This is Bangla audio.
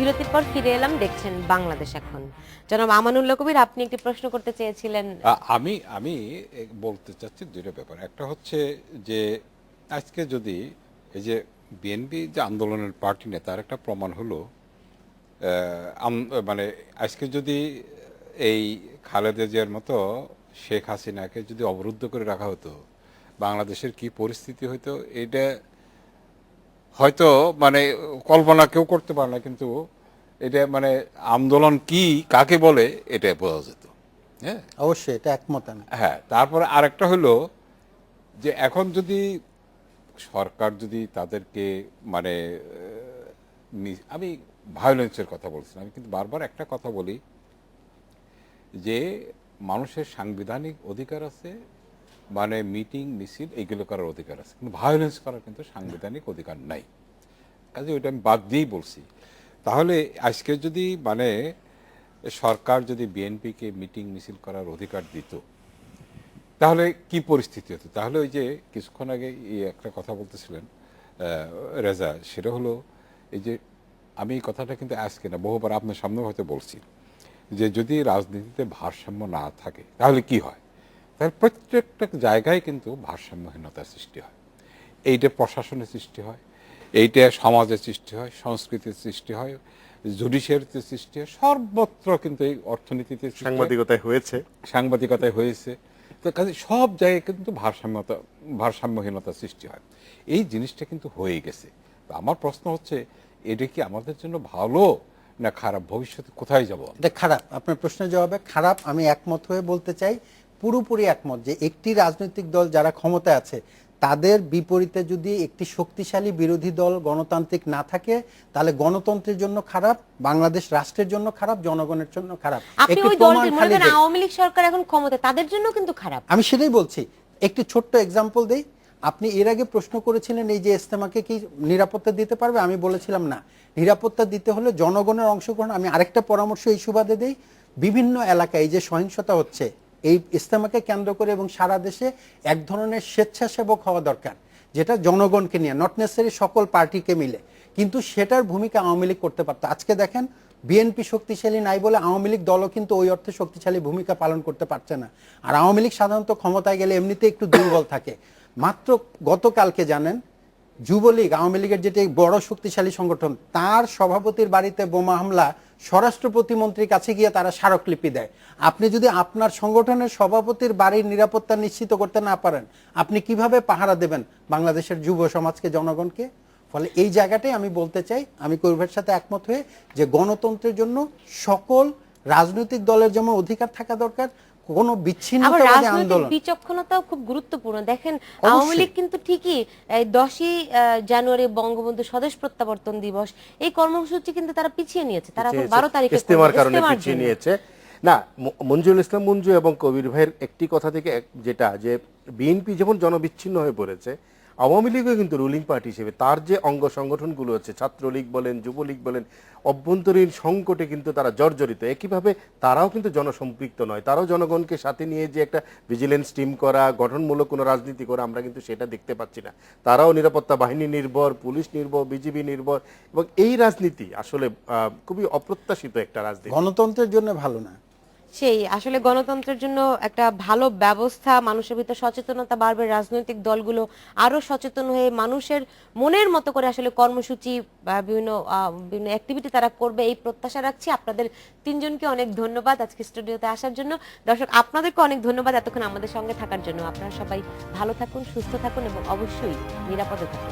বিরতির পর ফিরে এলাম, দেখছেন বাংলাদেশ এখন। জনাব আমানুল্লাহ কবির, আপনি একটি প্রশ্ন করতে চেয়েছিলেন। আমি আমি বলতে চাচ্ছি দুটো ব্যাপার। একটা হচ্ছে যে আজকে যদি এই যে বিএনপি যে আন্দোলনের পার্টি নেই তার একটা প্রমাণ হলো, মানে আজকে যদি এই খালেদা জিয়ার মতো শেখ হাসিনাকে যদি অবরুদ্ধ করে রাখা হতো, বাংলাদেশের কি পরিস্থিতি হতো এটা হয়তো মানে কল্পনা কেউ করতে পারে না, কিন্তু এটা মানে আন্দোলন কি কাকে বলে এটা বোঝা যেত। হ্যাঁ, অবশ্যই এটা একমত আমি। হ্যাঁ, তারপরে আরেকটা হলো যে এখন যদি সরকার যদি তাদেরকে মানে আমি ভায়োলেন্সের কথা বলছি না, আমি কিন্তু বারবার একটা কথা বলি যে মানুষের সাংবিধানিক অধিকার আছে, মানে মিটিং মিছিল এগুলো করার অধিকার আছে, কিন্তু ভায়োলেন্স করার কিন্তু সাংবিধানিক অধিকার নাই। কাজে ওইটা আমি বাদ দিয়েই বলছি। তাহলে আজকে যদি মানে সরকার যদি বিএনপিকে মিটিং মিছিল করার অধিকার দিত তাহলে কি পরিস্থিতি হতো? তাহলে ওই যে কিছুক্ষণ আগে একটা কথা বলতেছিলেন রেজা, সেটা হলো এই যে আমি এই কথাটা কিন্তু আজকে না বহুবার আপনার সামনে হয়তো বলছি যে যদি রাজনীতিতে ভারসাম্য না থাকে তাহলে কি হয়। তাহলে প্রত্যেকটা জায়গায় কিন্তু ভারসাম্যহীনতার সৃষ্টি হয়। এইটা প্রশাসনের সৃষ্টি হয়, এইটা সমাজের সৃষ্টি হয়, সংস্কৃতির সৃষ্টি হয়, জুডিশিয়ারিতে সৃষ্টি হয়, সর্বত্র কিন্তু এই অর্থনীতিতে সাংবাদিকতায় হয়েছে। সাংবাদিকতায় হয়েছে। তো কাজে সব জায়গায় কিন্তু ভারসাম্যহীনতা সৃষ্টি হয়। এই জিনিসটা কিন্তু হয়ে গেছে। তো আমার প্রশ্ন হচ্ছে এটা কি আমাদের জন্য ভালো না খারাপ? ভবিষ্যতে কোথায় যাব? এটা খারাপ। আপনার প্রশ্নের জবাবে খারাপ আমি একমত হয়ে বলতে চাই, পুরোপুরি একমত যে একটি রাজনৈতিক দল যারা ক্ষমতায় আছে তাদের বিপরীতে যদি একটি শক্তিশালী বিরোধী দল গণতান্ত্রিক না থাকে তাহলে গণতন্ত্রের জন্য খারাপ, বাংলাদেশ রাষ্ট্রের জন্য খারাপ, জনগণের জন্য খারাপ। আপনি একটি ওই প্রমাণ দলটি মনে খালি করেন দেই। আওয়ামী লীগ সরকার এখন ক্ষমতায়, তাদের জন্য কিন্তু খারাপ। আমি সেটাই বলছি, একটি ছোট্ট এক্সাম্পল দেই। আপনি এর আগে প্রশ্ন করেছিলেন এই যে ইজতেমাকে কি নিরাপত্তা দিতে পারবে, আমি বলেছিলাম না। নিরাপত্তা দিতে হলে জনগণের অংশগ্রহণ। আমি আরেকটা পরামর্শ এই সুবাদে দেই, বিভিন্ন এলাকায় যে সহিংসতা হচ্ছে এই ইজতেমাকে কেন্দ্র করে এবং সারা দেশে এক ধরনের স্বেচ্ছাসেবক হওয়া দরকার, যেটা জনগণকে নিয়ে, নট নেসেসারি সকল পার্টিকে মিলে। কিন্তু সেটার ভূমিকা আওয়ামী লীগ করতে পারতো। আজকে দেখেন বিএনপি শক্তিশালী নাই বলে আওয়ামী লীগ দলও কিন্তু ওই অর্থে শক্তিশালী ভূমিকা পালন করতে পারছে না। আর আওয়ামী লীগ সাধারণত ক্ষমতায় গেলে এমনিতে একটু দুর্বল থাকে। মাত্র গতকালকে জানেন যুবলীগ, আওয়ামী লীগের যেটি বড় শক্তিশালী সংগঠন, তার সভাপতির বাড়িতে বোমা হামলা, স্বরাষ্ট্র প্রতিমন্ত্রীর কাছে গিয়ে তারা স্মারকলিপি দেয়। আপনি যদি আপনার সংগঠনের সভাপতির বাড়ির নিরাপত্তা নিশ্চিত করতে না পারেন, আপনি কিভাবে পাহারা দেবেন বাংলাদেশের যুব সমাজকে, জনগণকে? ফলে এই জায়গাটাই আমি বলতে চাই, আমি কবিরের সাথে একমত হয়ে, যে গণতন্ত্রের জন্য সকল রাজনৈতিক দলের যেমন অধিকার থাকা দরকার, কোনো বিচ্ছিন্নতাবাদী আন্দোলন। বিচক্ষণতাও খুব গুরুত্বপূর্ণ। দেখেন আওয়ামী লীগ কিন্তু ঠিকই 10ই জানুয়ারি বঙ্গবন্ধু স্বদেশ প্রত্যাবর্তন দিবস এই কর্মসূচি কিন্তু তারা পিছিয়ে নিয়েছে, তারা এখন 12 তারিখে ইস্তেমার কারণে পিছিয়ে নিয়েছে। না, মঞ্জুরুল ইসলাম মঞ্জু এবং কবির ভাইয়ের একটি কথা থেকে যেটা, যে বিএনপি যেমন জনবিচ্ছিন্ন হয়ে পড়েছে, আওয়ামী লীগও কিন্তু রুলিং পার্টি হিসেবে তার যে অঙ্গ সংগঠনগুলো আছে, ছাত্রলীগ বলেন, যুবলীগ বলেন, অভ্যন্তরীণ সংকটে কিন্তু তারা জর্জরিত। একইভাবে তারাও কিন্তু জনসম্পৃক্ত নয়, তারাও জনগণকে সাথে নিয়ে যে একটা ভিজিলেন্স টিম করা, গঠনমূলক কোনো রাজনীতি করা, আমরা কিন্তু সেটা দেখতে পাচ্ছি না। তারাও নিরাপত্তা বাহিনী নির্ভর, পুলিশ নির্ভর, বিজিবি নির্ভর, এবং এই রাজনীতি আসলে খুবই অপ্রত্যাশিত একটা রাজনীতি, গণতন্ত্রের জন্য ভালো না। সেই আসলে গণতন্ত্রের জন্য একটা ভালো ব্যবস্থা, মানুষের ভিতর সচেতনতা বাড়বে, রাজনৈতিক দলগুলো আরো সচেতন হয়ে মানুষের মনের মতো করে আসলে কর্মসূচি বা বিভিন্ন অ্যাক্টিভিটি তারা করবে, এই প্রত্যাশা রাখছি। আপনাদের তিনজনকে অনেক ধন্যবাদ আজকে স্টুডিওতে আসার জন্য। দর্শক আপনাদেরকে অনেক ধন্যবাদ এতক্ষণ আমাদের সঙ্গে থাকার জন্য। আপনারা সবাই ভালো থাকুন, সুস্থ থাকুন এবং অবশ্যই নিরাপদে থাকুন।